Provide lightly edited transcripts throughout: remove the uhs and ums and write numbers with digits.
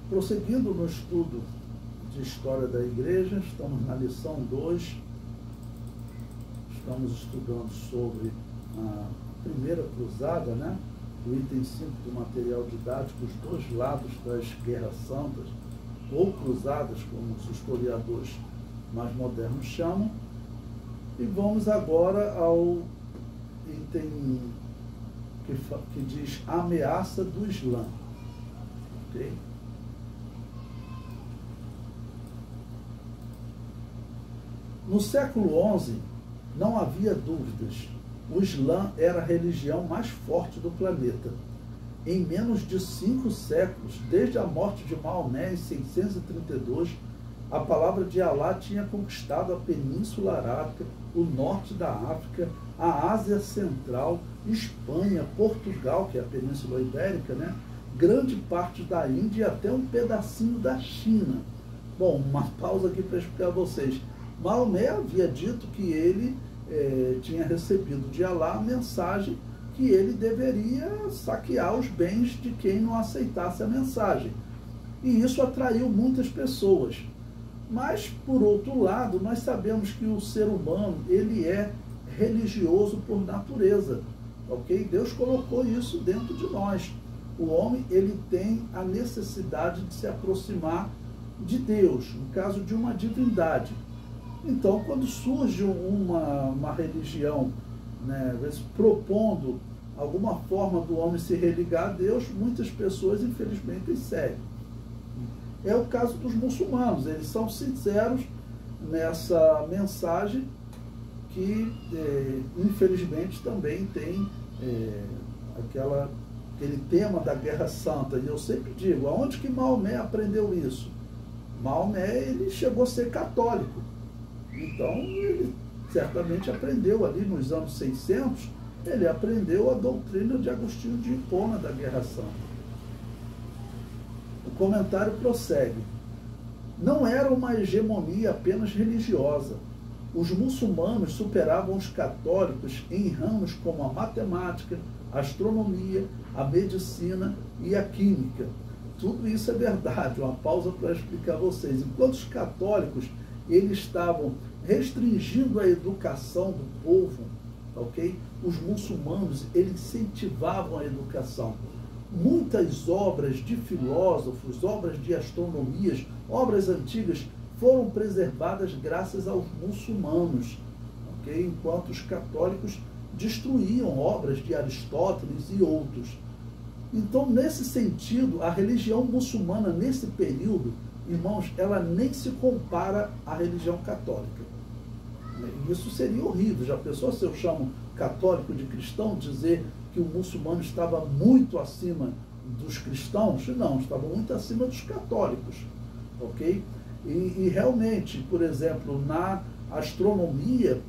Prosseguindo no estudo de História da Igreja, estamos na lição 2, estamos estudando sobre a Primeira Cruzada, né? O item 5 do material didático, os dois lados das Guerras Santas, ou Cruzadas, como os historiadores mais modernos chamam. E vamos agora ao item que diz a ameaça do Islã. Okay? No século XI, não havia dúvidas. O Islã era a religião mais forte do planeta. Em menos de 5 séculos, desde a morte de Maomé em 632, a palavra de Alá tinha conquistado a Península Arábica, o norte da África, a Ásia Central, Espanha, Portugal, que é a Península Ibérica, né? Grande parte da Índia e até um pedacinho da China. Bom, uma pausa aqui para explicar a vocês. Maomé havia dito que ele tinha recebido de Alá a mensagem que ele deveria saquear os bens de quem não aceitasse a mensagem. E isso atraiu muitas pessoas. Mas, por outro lado, nós sabemos que o ser humano, ele é religioso por natureza, ok? Deus colocou isso dentro de nós. O homem, ele tem a necessidade de se aproximar de Deus, no caso de uma divindade. Então, quando surge uma religião, né, propondo alguma forma do homem se religar a Deus, muitas pessoas, infelizmente, seguem. É o caso dos muçulmanos, eles são sinceros nessa mensagem que, infelizmente, também tem aquele tema da Guerra Santa. E eu sempre digo, aonde que Maomé aprendeu isso? Maomé, ele chegou a ser católico. Então, ele certamente aprendeu ali nos anos 600, ele aprendeu a doutrina de Agostinho de Hipona da Guerra Santa. O comentário prossegue. Não era uma hegemonia apenas religiosa. Os muçulmanos superavam os católicos em ramos como a matemática, a astronomia, a medicina e a química. Tudo isso é verdade, uma pausa para explicar a vocês. Enquanto os católicos eles estavam restringindo a educação do povo, ok? Os muçulmanos eles incentivavam a educação. Muitas obras de filósofos, obras de astronomias, obras antigas foram preservadas graças aos muçulmanos, ok? Enquanto os católicos destruíam obras de Aristóteles e outros. Então, nesse sentido, a religião muçulmana, nesse período, irmãos, ela nem se compara à religião católica. Isso seria horrível. Já pensou se eu chamo católico de cristão, dizer que o muçulmano estava muito acima dos cristãos? Não, estava muito acima dos católicos, ok? E realmente, por exemplo, na astronomia,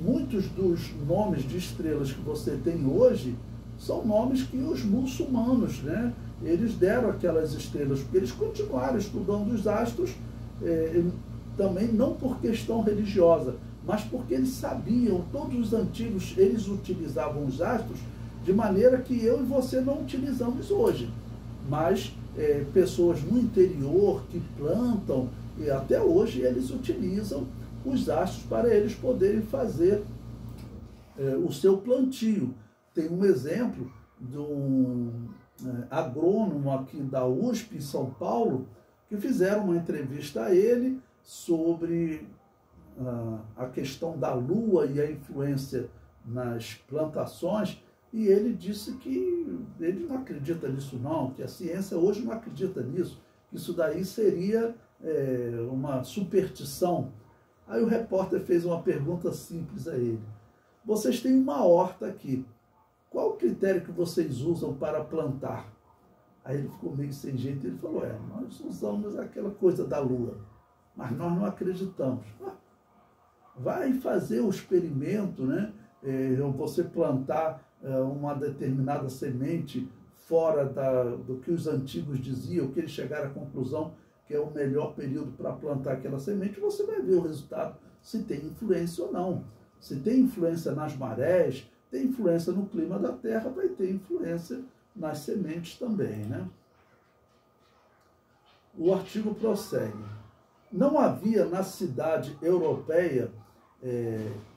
muitos dos nomes de estrelas que você tem hoje são nomes que os muçulmanos, né, eles deram aquelas estrelas, porque eles continuaram estudando os astros, também não por questão religiosa, mas porque eles sabiam, todos os antigos, eles utilizavam os astros de maneira que eu e você não utilizamos hoje. Mas pessoas no interior que plantam, e até hoje eles utilizam os astros para eles poderem fazer o seu plantio. Tem um exemplo de um agrônomo aqui da USP, em São Paulo, que fizeram uma entrevista a ele sobre a questão da lua e a influência nas plantações, e ele disse que ele não acredita nisso não, que a ciência hoje não acredita nisso, que isso daí seria uma superstição. Aí o repórter fez uma pergunta simples a ele. Vocês têm uma horta aqui. Qual o critério que vocês usam para plantar? Aí ele ficou meio sem jeito, ele falou, nós usamos aquela coisa da lua, mas nós não acreditamos. Vai fazer o experimento, né? Você plantar uma determinada semente fora do que os antigos diziam, que eles chegaram à conclusão que é o melhor período para plantar aquela semente, você vai ver o resultado, se tem influência ou não. Se tem influência nas marés, tem influência no clima da terra, vai ter influência nas sementes também, né? O artigo prossegue. Não havia na cidade europeia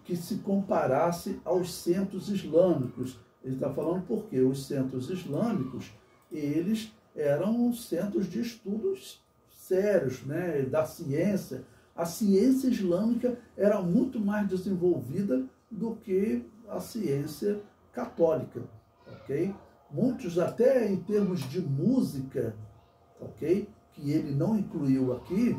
que se comparasse aos centros islâmicos. Ele está falando porque os centros islâmicos, eles eram centros de estudos sérios, né, da ciência. A ciência islâmica era muito mais desenvolvida do que a ciência católica, ok? Muitos, até em termos de música, ok, que ele não incluiu aqui,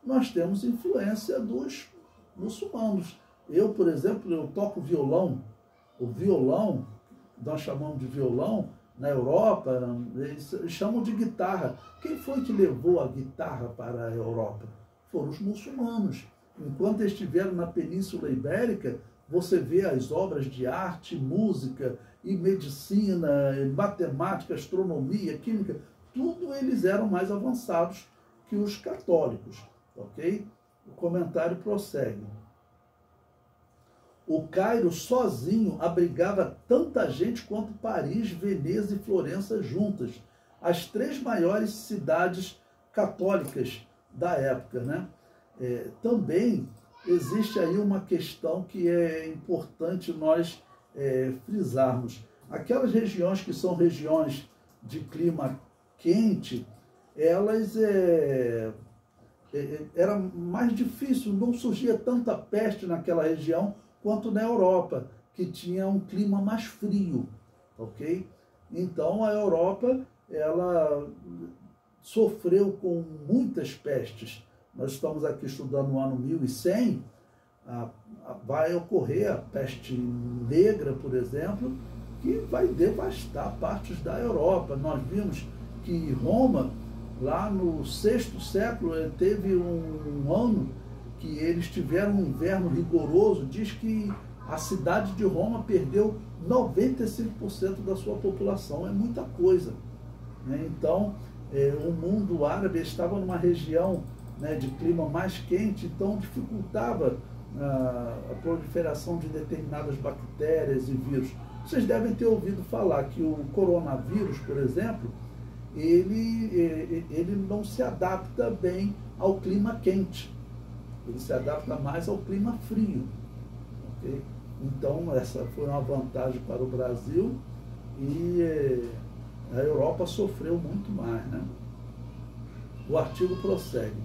nós temos influência dos muçulmanos. Eu, por exemplo, eu toco violão. O violão, nós chamamos de violão, na Europa, eles chamam de guitarra. Quem foi que levou a guitarra para a Europa? Foram os muçulmanos. Enquanto estiveram na Península Ibérica, você vê as obras de arte, música e medicina, matemática, astronomia, química, tudo eles eram mais avançados que os católicos, ok? O comentário prossegue. O Cairo sozinho abrigava tanta gente quanto Paris, Veneza e Florença juntas, as 3 maiores cidades católicas da época, né? Também existe aí uma questão que é importante nós frisarmos. Aquelas regiões que são regiões de clima quente, elas era mais difícil, não surgia tanta peste naquela região quanto na Europa, que tinha um clima mais frio, ok? Então a Europa, ela sofreu com muitas pestes. Nós estamos aqui estudando o ano 1100, vai ocorrer a peste negra, por exemplo, que vai devastar partes da Europa. Nós vimos que Roma, lá no 6º século, teve um ano que eles tiveram um inverno rigoroso. Diz que a cidade de Roma perdeu 95% da sua população. É muita coisa, né? Então, o mundo árabe estava numa região, né, de clima mais quente, então dificultava a proliferação de determinadas bactérias e vírus. Vocês devem ter ouvido falar que o coronavírus, por exemplo, ele não se adapta bem ao clima quente. Ele se adapta mais ao clima frio. Okay? Então, essa foi uma vantagem para o Brasil e a Europa sofreu muito mais, né? O artigo prossegue.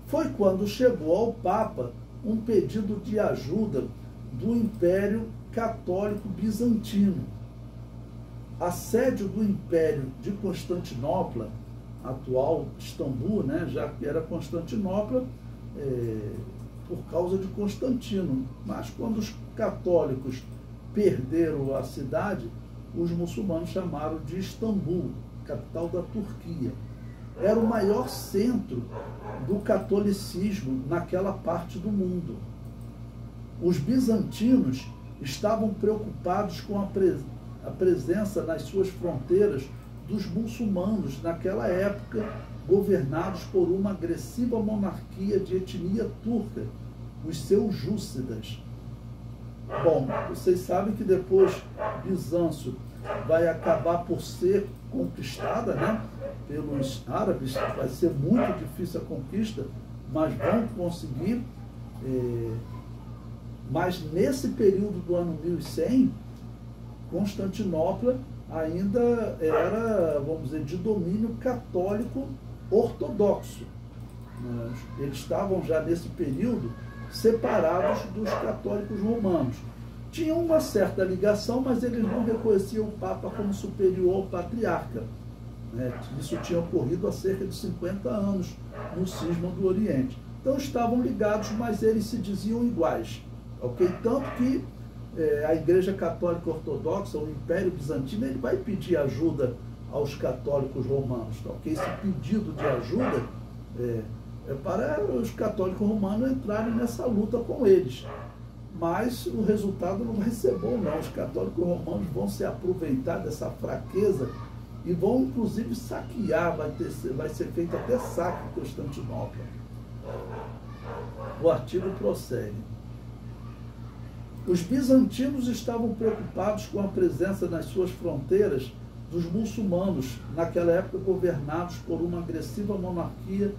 Foi quando chegou ao Papa um pedido de ajuda do Império Católico Bizantino. Assédio do Império de Constantinopla, atual Istambul, né, já que era Constantinopla, por causa de Constantino. Mas quando os católicos perderam a cidade, os muçulmanos chamaram de Istambul, capital da Turquia. Era o maior centro do catolicismo naquela parte do mundo. Os bizantinos estavam preocupados com a presença nas suas fronteiras dos muçulmanos naquela época, governados por uma agressiva monarquia de etnia turca, os seljúcidas. Bom, vocês sabem que depois Bizâncio vai acabar por ser conquistada, né, pelos árabes. Vai ser muito difícil a conquista, mas vão conseguir. Mas nesse período do ano 1100, Constantinopla ainda era, vamos dizer, de domínio católico ortodoxo. Eles estavam já nesse período separados dos católicos romanos. Tinham uma certa ligação, mas eles não reconheciam o Papa como superior ao patriarca. Isso tinha ocorrido há cerca de 50 anos no cisma do Oriente. Então estavam ligados, mas eles se diziam iguais. Okay? Tanto que a Igreja Católica Ortodoxa, o Império Bizantino, ele vai pedir ajuda aos católicos romanos. Okay? Esse pedido de ajuda é para os católicos romanos entrarem nessa luta com eles. Mas o resultado não vai ser bom, não. Os católicos romanos vão se aproveitar dessa fraqueza e vão, inclusive, saquear. Vai ser feito até saque em Constantinopla. O artigo prossegue. Os bizantinos estavam preocupados com a presença nas suas fronteiras dos muçulmanos, naquela época governados por uma agressiva monarquia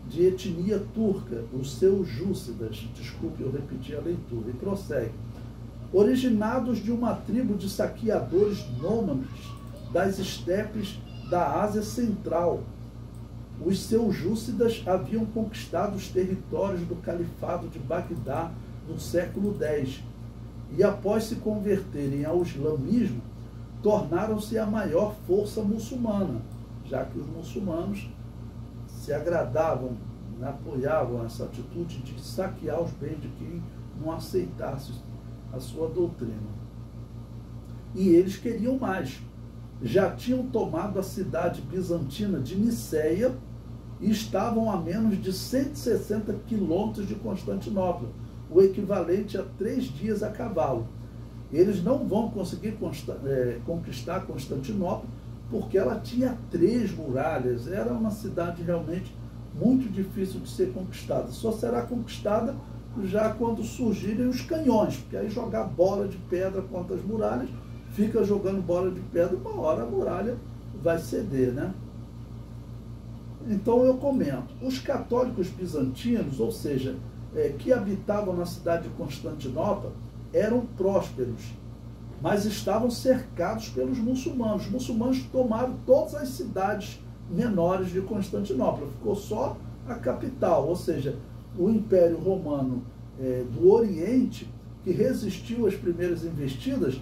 de etnia turca, os seljúcidas. Desculpe, eu repeti a leitura. E prossegue. Originados de uma tribo de saqueadores nômades das estepes da Ásia Central, os seljúcidas haviam conquistado os territórios do Califado de Bagdá no século X e, após se converterem ao islamismo, tornaram-se a maior força muçulmana, já que os muçulmanos se agradavam, apoiavam essa atitude de saquear os bens de quem não aceitasse a sua doutrina. E eles queriam mais. Já tinham tomado a cidade bizantina de Niceia e estavam a menos de 160 quilômetros de Constantinopla, o equivalente a 3 dias a cavalo. Eles não vão conseguir conquistar Constantinopla porque ela tinha 3 muralhas. Era uma cidade realmente muito difícil de ser conquistada. Só será conquistada já quando surgirem os canhões, porque aí jogar bola de pedra contra as muralhas, fica jogando bola de pedra, uma hora a muralha vai ceder, né? Então eu comento, os católicos bizantinos, ou seja, que habitavam na cidade de Constantinopla, eram prósperos, mas estavam cercados pelos muçulmanos. Os muçulmanos tomaram todas as cidades menores de Constantinopla, ficou só a capital, ou seja, o Império Romano do Oriente, que resistiu às primeiras investidas,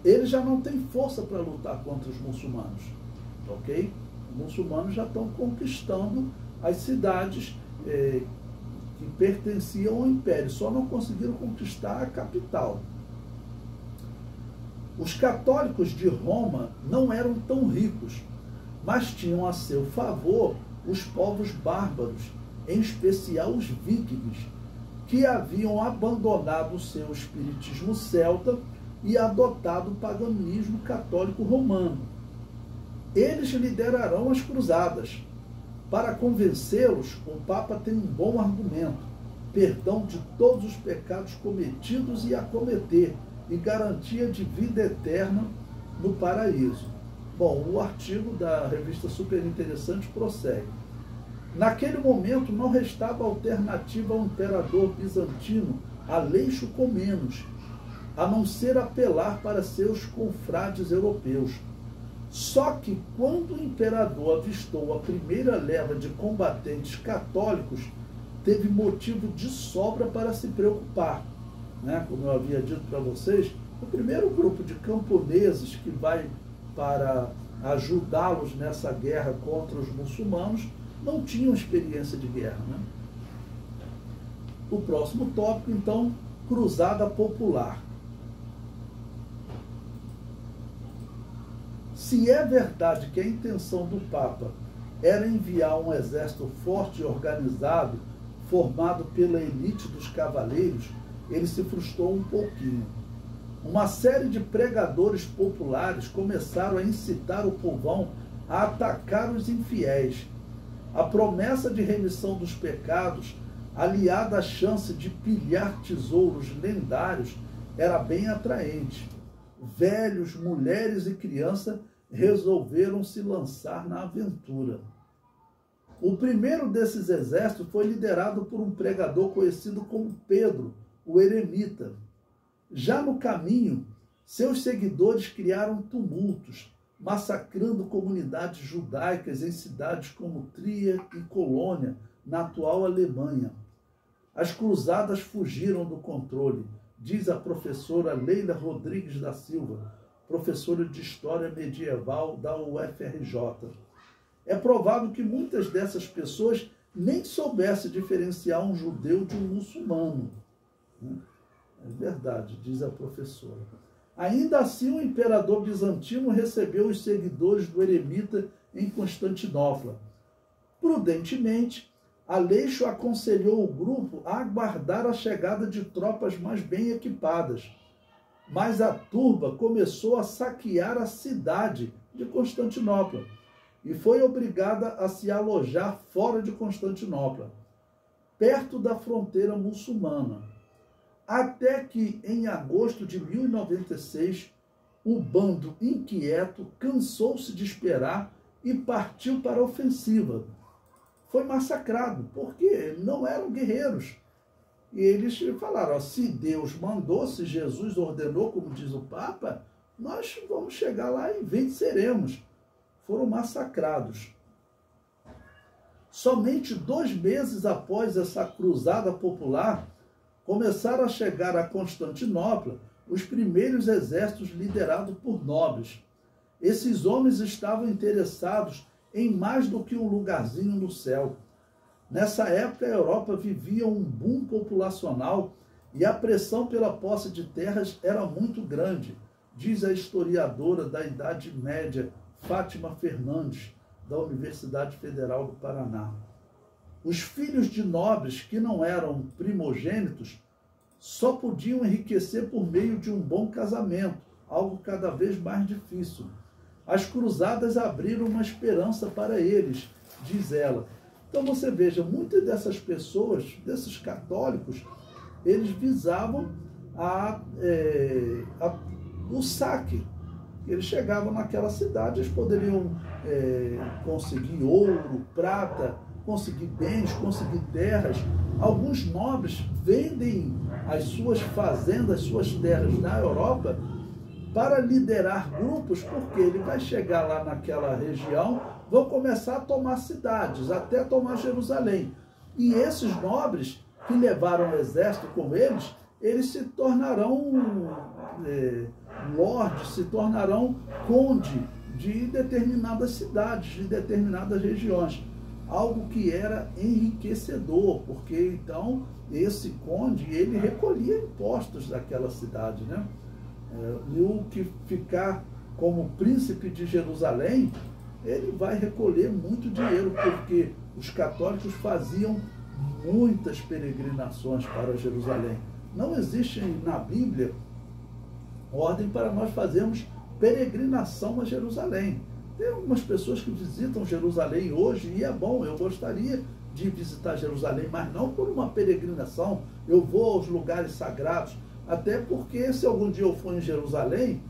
ele já não tem força para lutar contra os muçulmanos, ok? Os muçulmanos já estão conquistando as cidades que pertenciam ao Império, só não conseguiram conquistar a capital. Os católicos de Roma não eram tão ricos, mas tinham a seu favor os povos bárbaros, em especial os vikings, que haviam abandonado o seu espiritismo celta e adotado o paganismo católico romano. Eles liderarão as cruzadas. Para convencê-los, o Papa tem um bom argumento: perdão de todos os pecados cometidos e a cometer, e garantia de vida eterna no paraíso. Bom, o artigo da revista Super Interessante prossegue. Naquele momento não restava alternativa ao imperador bizantino Aleixo Comnenus, a não ser apelar para seus confrades europeus. Só que quando o imperador avistou a primeira leva de combatentes católicos, teve motivo de sobra para se preocupar. Como eu havia dito para vocês, o primeiro grupo de camponeses que vai para ajudá-los nessa guerra contra os muçulmanos não tinham experiência de guerra. O próximo tópico, então, cruzada popular. Se é verdade que a intenção do Papa era enviar um exército forte e organizado, formado pela elite dos cavaleiros, ele se frustrou um pouquinho. Uma série de pregadores populares começaram a incitar o povão a atacar os infiéis. A promessa de remissão dos pecados, aliada à chance de pilhar tesouros lendários, era bem atraente. Velhos, mulheres e crianças resolveram se lançar na aventura. O primeiro desses exércitos foi liderado por um pregador conhecido como Pedro, o Eremita. Já no caminho, seus seguidores criaram tumultos, massacrando comunidades judaicas em cidades como Trier e Colônia, na atual Alemanha. As cruzadas fugiram do controle, diz a professora Leila Rodrigues da Silva, professora de História Medieval da UFRJ. É provável que muitas dessas pessoas nem soubessem diferenciar um judeu de um muçulmano. É verdade, diz a professora. Ainda assim, o imperador bizantino recebeu os seguidores do eremita em Constantinopla. Prudentemente, Aleixo aconselhou o grupo a aguardar a chegada de tropas mais bem equipadas. Mas a turba começou a saquear a cidade de Constantinopla e foi obrigada a se alojar fora de Constantinopla, perto da fronteira muçulmana. Até que, em agosto de 1096, o bando inquieto cansou-se de esperar e partiu para a ofensiva. Foi massacrado, porque não eram guerreiros. E eles falaram, ó, se Deus mandou, se Jesus ordenou, como diz o Papa, nós vamos chegar lá e venceremos. Foram massacrados. Somente 2 meses após essa cruzada popular, começaram a chegar a Constantinopla os primeiros exércitos liderados por nobres. Esses homens estavam interessados em mais do que um lugarzinho no céu. Nessa época, a Europa vivia um boom populacional e a pressão pela posse de terras era muito grande, diz a historiadora da Idade Média, Fátima Fernandes, da Universidade Federal do Paraná. Os filhos de nobres que não eram primogênitos só podiam enriquecer por meio de um bom casamento, algo cada vez mais difícil. As cruzadas abriram uma esperança para eles, diz ela. Então você veja, muitas dessas pessoas, desses católicos, eles visavam o saque. Eles chegavam naquela cidade, eles poderiam conseguir ouro, prata, conseguir bens, conseguir terras. Alguns nobres vendem as suas fazendas, suas terras na Europa para liderar grupos, porque ele vai chegar lá naquela região, vão começar a tomar cidades, até tomar Jerusalém. E esses nobres que levaram o exército com eles se tornarão lordes, se tornarão conde de determinadas cidades, de determinadas regiões. Algo que era enriquecedor, porque então esse conde, ele recolhia impostos daquela cidade, né? E o que ficar como príncipe de Jerusalém, ele vai recolher muito dinheiro, porque os católicos faziam muitas peregrinações para Jerusalém. Não existe na Bíblia ordem para nós fazermos peregrinação a Jerusalém. Tem algumas pessoas que visitam Jerusalém hoje, e é bom, eu gostaria de visitar Jerusalém, mas não por uma peregrinação. Eu vou aos lugares sagrados, até porque se algum dia eu for em Jerusalém,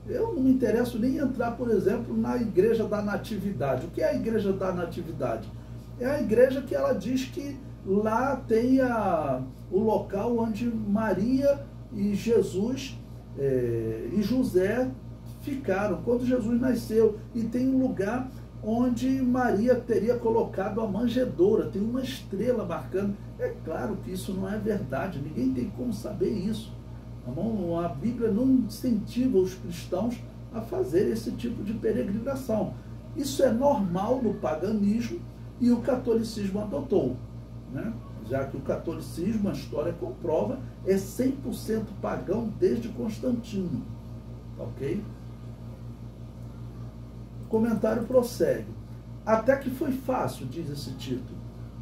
eu não me interesso nem em entrar, por exemplo, na Igreja da Natividade. O que é a Igreja da Natividade? É a igreja que ela diz que lá tem o local onde Maria e Jesus e José ficaram, quando Jesus nasceu. E tem um lugar onde Maria teria colocado a manjedoura, tem uma estrela marcando. É claro que isso não é verdade, ninguém tem como saber isso. Tá bom? A Bíblia não incentiva os cristãos a fazer esse tipo de peregrinação. Isso é normal no paganismo e o catolicismo adotou, né? Já que o catolicismo, a história comprova, é 100% pagão desde Constantino. Ok? O comentário prossegue. Até que foi fácil, diz esse título.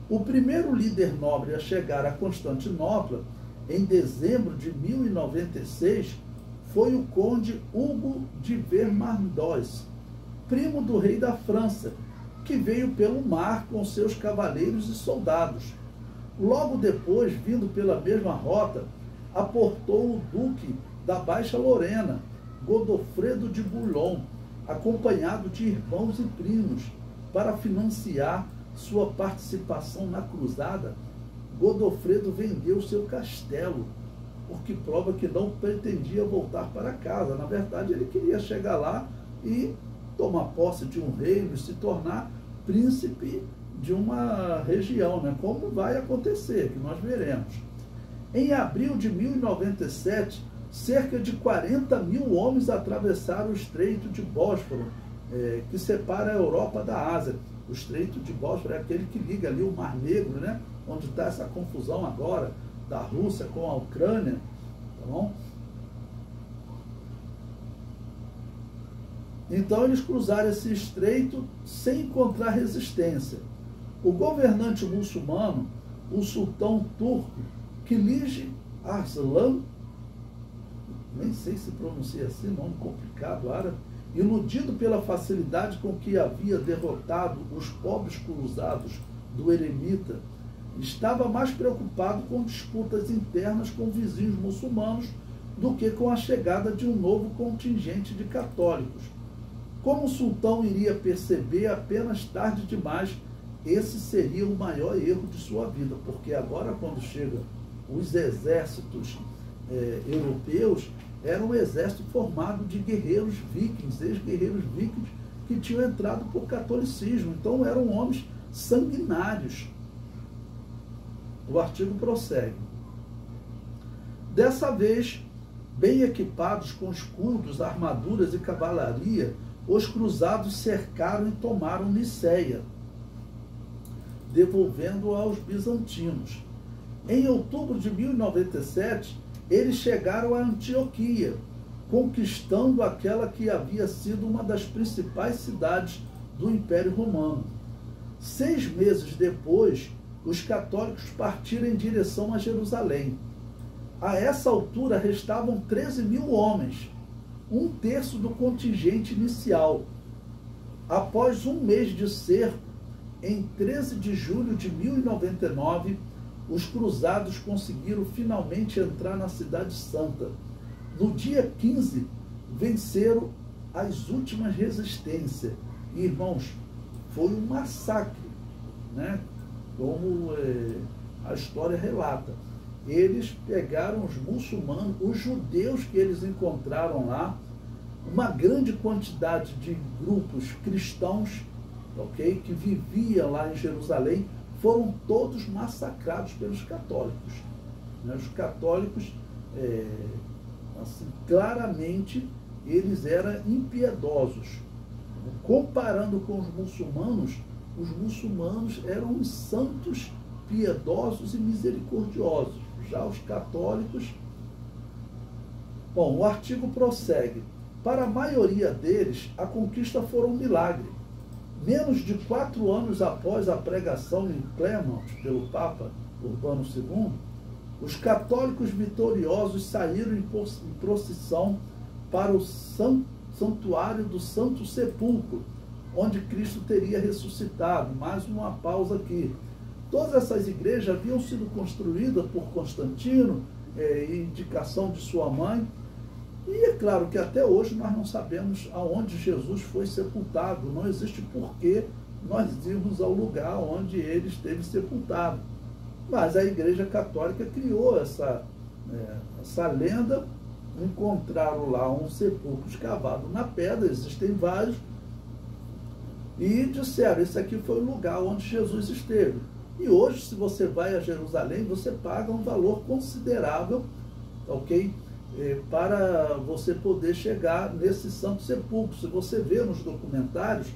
O primeiro líder nobre a chegar a Constantinopla, em dezembro de 1096, foi o conde Hugo de Vermandois, primo do rei da França, que veio pelo mar com seus cavaleiros e soldados. Logo depois, vindo pela mesma rota, aportou o duque da Baixa Lorena, Godofredo de Bouillon, acompanhado de irmãos e primos, para financiar sua participação na cruzada. Godofredo vendeu seu castelo, o que prova que não pretendia voltar para casa. Na verdade, ele queria chegar lá e tomar posse de um reino e se tornar príncipe de uma região, né? Como vai acontecer, que nós veremos. Em abril de 1097, cerca de 40 mil homens atravessaram o Estreito de Bósforo, que separa a Europa da Ásia. O Estreito de Bósforo é aquele que liga ali o Mar Negro, né? Onde está essa confusão agora da Rússia com a Ucrânia, tá bom? Então eles cruzaram esse estreito sem encontrar resistência. O governante muçulmano, o sultão turco, Kilij Arslan, nem sei se pronuncia assim, nome complicado, árabe, iludido pela facilidade com que havia derrotado os pobres cruzados do eremita, estava mais preocupado com disputas internas com vizinhos muçulmanos do que com a chegada de um novo contingente de católicos. Como o sultão iria perceber apenas tarde demais, esse seria o maior erro de sua vida, porque agora, quando chegam os exércitos europeus, era um exército formado de guerreiros vikings, ex-guerreiros vikings, que tinham entrado por catolicismo. Então eram homens sanguinários. O artigo prossegue. Dessa vez, bem equipados com escudos, armaduras e cavalaria, os cruzados cercaram e tomaram Niceia, devolvendo-a aos bizantinos. Em outubro de 1097, eles chegaram a Antioquia, conquistando aquela que havia sido uma das principais cidades do Império Romano. 6 meses depois, os católicos partiram em direção a Jerusalém. A essa altura restavam 13.000 homens, 1/3 do contingente inicial. Após um mês de cerco, em 13 de julho de 1099, os cruzados conseguiram finalmente entrar na Cidade Santa. No dia 15, venceram as últimas resistências. E, irmãos, foi um massacre, né? Como a história relata. Eles pegaram os muçulmanos, os judeus que eles encontraram lá, uma grande quantidade de grupos cristãos, ok, que viviam lá em Jerusalém, foram todos massacrados pelos católicos. Os católicos, assim, claramente, eles eram impiedosos. Comparando com os muçulmanos eram os santos piedosos e misericordiosos. Já os católicos... Bom, o artigo prossegue. Para a maioria deles, a conquista foi um milagre. Menos de 4 anos após a pregação em Clermont pelo Papa Urbano II, os católicos vitoriosos saíram em procissão para o santuário do Santo Sepulcro, onde Cristo teria ressuscitado. Mais uma pausa aqui. Todas essas igrejas haviam sido construídas por Constantino, indicação de sua mãe. E é claro que até hoje nós não sabemos aonde Jesus foi sepultado. Não existe porquê nós irmos ao lugar onde ele esteve sepultado. Mas a Igreja Católica criou essa lenda. Encontraram lá um sepulcro escavado na pedra, existem vários, e disseram, esse aqui foi o lugar onde Jesus esteve. E hoje, se você vai a Jerusalém, você paga um valor considerável, ok? Para você poder chegar nesse Santo Sepulcro. Se você vê nos documentários,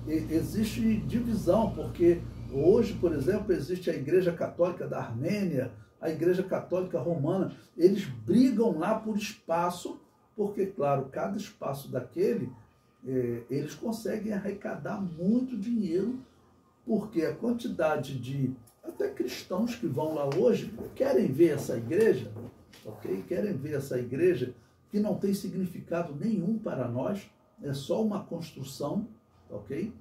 existe divisão, porque hoje, por exemplo, existe a Igreja Católica da Armênia, a Igreja Católica Romana. Eles brigam lá por espaço, porque, claro, cada espaço daquele, eles conseguem arrecadar muito dinheiro, porque a quantidade de até cristãos que vão lá hoje querem ver essa igreja, ok? Querem ver essa igreja que não tem significado nenhum para nós, é só uma construção, ok?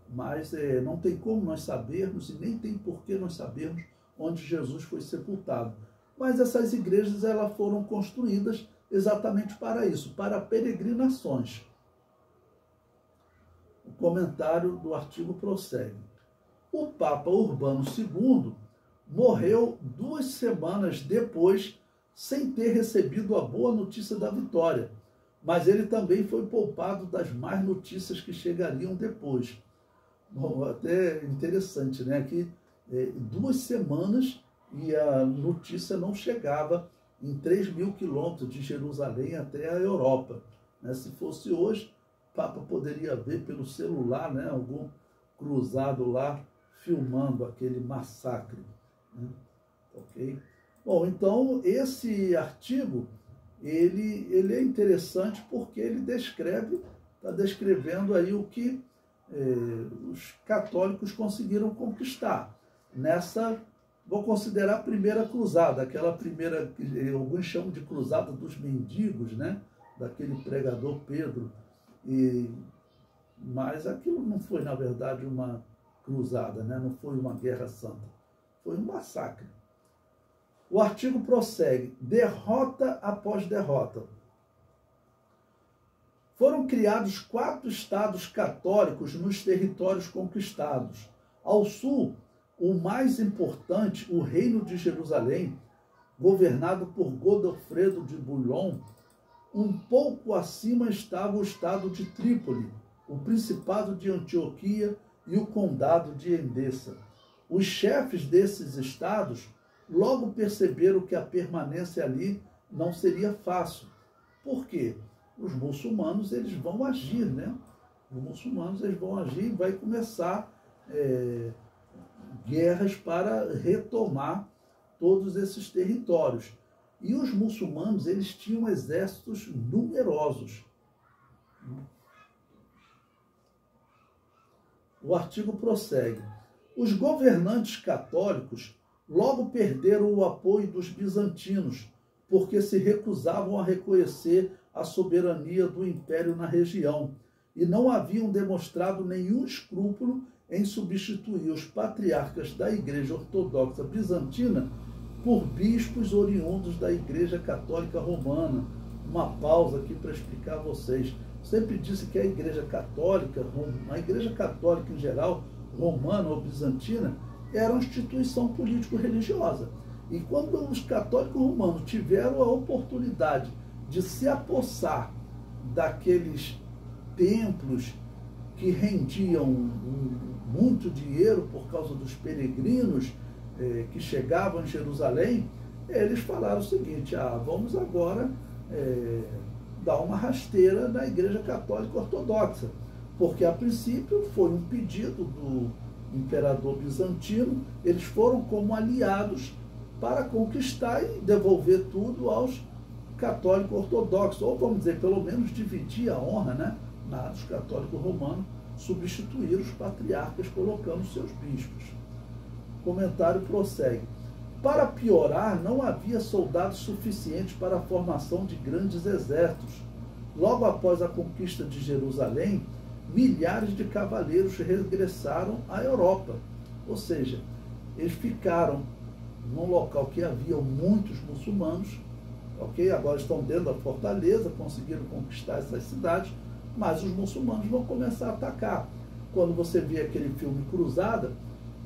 Mas não tem como nós sabermos e nem tem por que nós sabermos onde Jesus foi sepultado. Mas essas igrejas elas foram construídas exatamente para isso, para peregrinações. O comentário do artigo prossegue. O Papa Urbano II morreu 2 semanas depois, sem ter recebido a boa notícia da vitória, mas ele também foi poupado das más notícias que chegariam depois. Bom, até interessante, né? Que 2 semanas e a notícia não chegava em 3.000 quilômetros de Jerusalém até a Europa. Se fosse hoje, o Papa poderia ver pelo celular, né, algum cruzado lá filmando aquele massacre. Ok? Bom, então esse artigo ele é interessante porque ele está descrevendo aí o que os católicos conseguiram conquistar nessa, vou considerar a primeira cruzada, aquela primeira que alguns chamam de cruzada dos mendigos, né? Daquele pregador Pedro. Mas aquilo não foi, na verdade, uma cruzada, né? Não foi uma guerra santa, foi um massacre. O artigo prossegue: derrota após derrota. Foram criados 4 estados católicos nos territórios conquistados. Ao sul, o mais importante, o Reino de Jerusalém, governado por Godofredo de Bouillon. Um pouco acima estava o estado de Trípoli, o Principado de Antioquia e o Condado de Edessa. Os chefes desses estados logo perceberam que a permanência ali não seria fácil. Por quê? Os muçulmanos eles vão agir, né? Os muçulmanos eles vão agir e vai começar guerras para retomar todos esses territórios. E os muçulmanos eles tinham exércitos numerosos. O artigo prossegue. Os governantes católicos logo perderam o apoio dos bizantinos, porque se recusavam a reconhecer a soberania do império na região e não haviam demonstrado nenhum escrúpulo em substituir os patriarcas da Igreja Ortodoxa Bizantina por bispos oriundos da Igreja Católica Romana. Uma pausa aqui para explicar a vocês. Sempre disse que a Igreja Católica em geral, romana ou bizantina, era uma instituição político-religiosa. E quando os católicos romanos tiveram a oportunidade de se apossar daqueles templos que rendiam muito dinheiro por causa dos peregrinos que chegavam em Jerusalém, eles falaram o seguinte: vamos agora dar uma rasteira na Igreja Católica Ortodoxa, porque a princípio foi um pedido do imperador bizantino, eles foram como aliados para conquistar e devolver tudo aos católicos ortodoxos, ou vamos dizer, pelo menos dividir a honra, né, dos católicos romanos, substituir os patriarcas colocando seus bispos. O comentário prossegue. Para piorar, não havia soldados suficientes para a formação de grandes exércitos. Logo após a conquista de Jerusalém, milhares de cavaleiros regressaram à Europa. Ou seja, eles ficaram num local que havia muitos muçulmanos, ok? Agora estão dentro da fortaleza, conseguiram conquistar essas cidades, mas os muçulmanos vão começar a atacar. Quando você vê aquele filme Cruzada,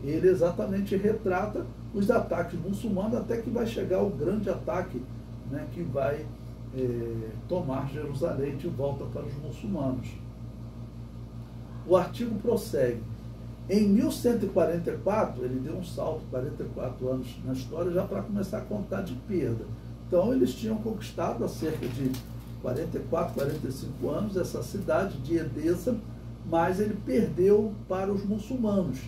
ele exatamente retrata os ataques muçulmanos, até que vai chegar o grande ataque, né, que vai tomar Jerusalém de volta para os muçulmanos. O artigo prossegue. Em 1144, ele deu um salto, 44 anos na história, já para começar a contar de perda. Então, eles tinham conquistado há cerca de 44, 45 anos essa cidade de Edessa, mas ele perdeu para os muçulmanos.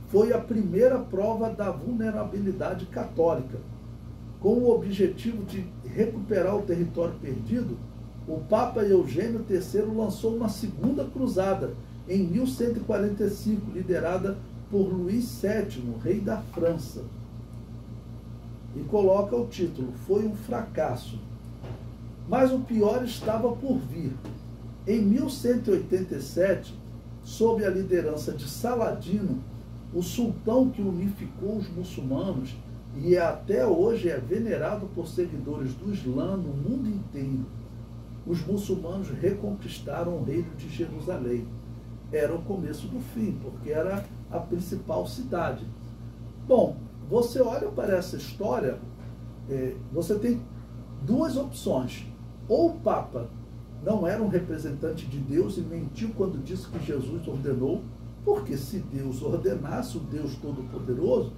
Foi a primeira prova da vulnerabilidade católica. Com o objetivo de recuperar o território perdido, o Papa Eugênio III lançou uma segunda cruzada, em 1145, liderada por Luís VII, rei da França. E coloca o título: foi um fracasso. Mas o pior estava por vir. Em 1187, sob a liderança de Saladino, o sultão que unificou os muçulmanos e até hoje é venerado por seguidores do Islã no mundo inteiro, os muçulmanos reconquistaram o reino de Jerusalém. Era o começo do fim, porque era a principal cidade. Bom, você olha para essa história, você tem duas opções. Ou o Papa não era um representante de Deus e mentiu quando disse que Jesus ordenou, porque se Deus ordenasse, o Deus Todo-Poderoso,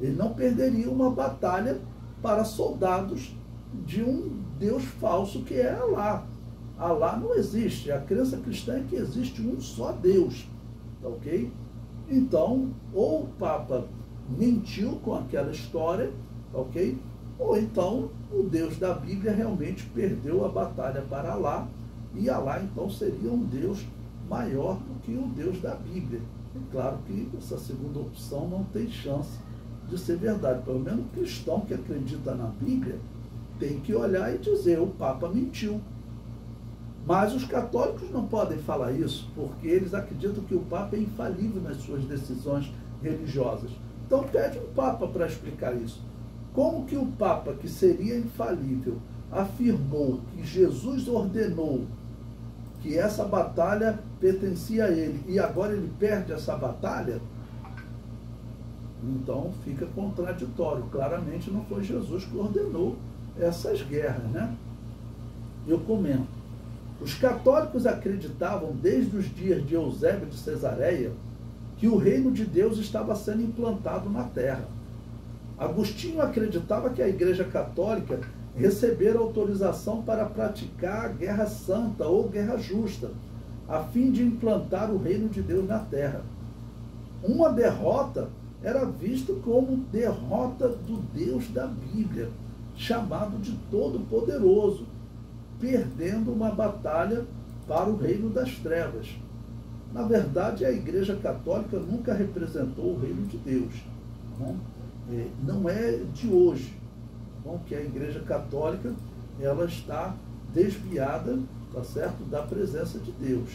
ele não perderia uma batalha para soldados de um Deus falso que é Alá. Alá não existe. A crença cristã é que existe um só Deus. Ok? Então, ou o Papa mentiu com aquela história, ok? Ou então o Deus da Bíblia realmente perdeu a batalha para Alá, e Alá então seria um Deus maior do que o Deus da Bíblia. É claro que essa segunda opção não tem chance de ser verdade. Pelo menos o cristão que acredita na Bíblia tem que olhar e dizer: o Papa mentiu. Mas os católicos não podem falar isso, porque eles acreditam que o Papa é infalível nas suas decisões religiosas. Então pede um Papa para explicar isso. Como que o Papa, que seria infalível, afirmou que Jesus ordenou que essa batalha pertencia a ele, e agora ele perde essa batalha? Então fica contraditório. Claramente não foi Jesus que ordenou essas guerras, né? Eu comento. Os católicos acreditavam desde os dias de Eusébio de Cesareia que o reino de Deus estava sendo implantado na terra. Agostinho acreditava que a Igreja Católica recebera autorização para praticar a guerra santa ou guerra justa, a fim de implantar o reino de Deus na terra. Uma derrota era vista como derrota do Deus da Bíblia, chamado de Todo-Poderoso, perdendo uma batalha para o reino das trevas. Na verdade, a Igreja Católica nunca representou o reino de Deus. Não é de hoje que a Igreja Católica ela está desviada, tá certo, da presença de Deus.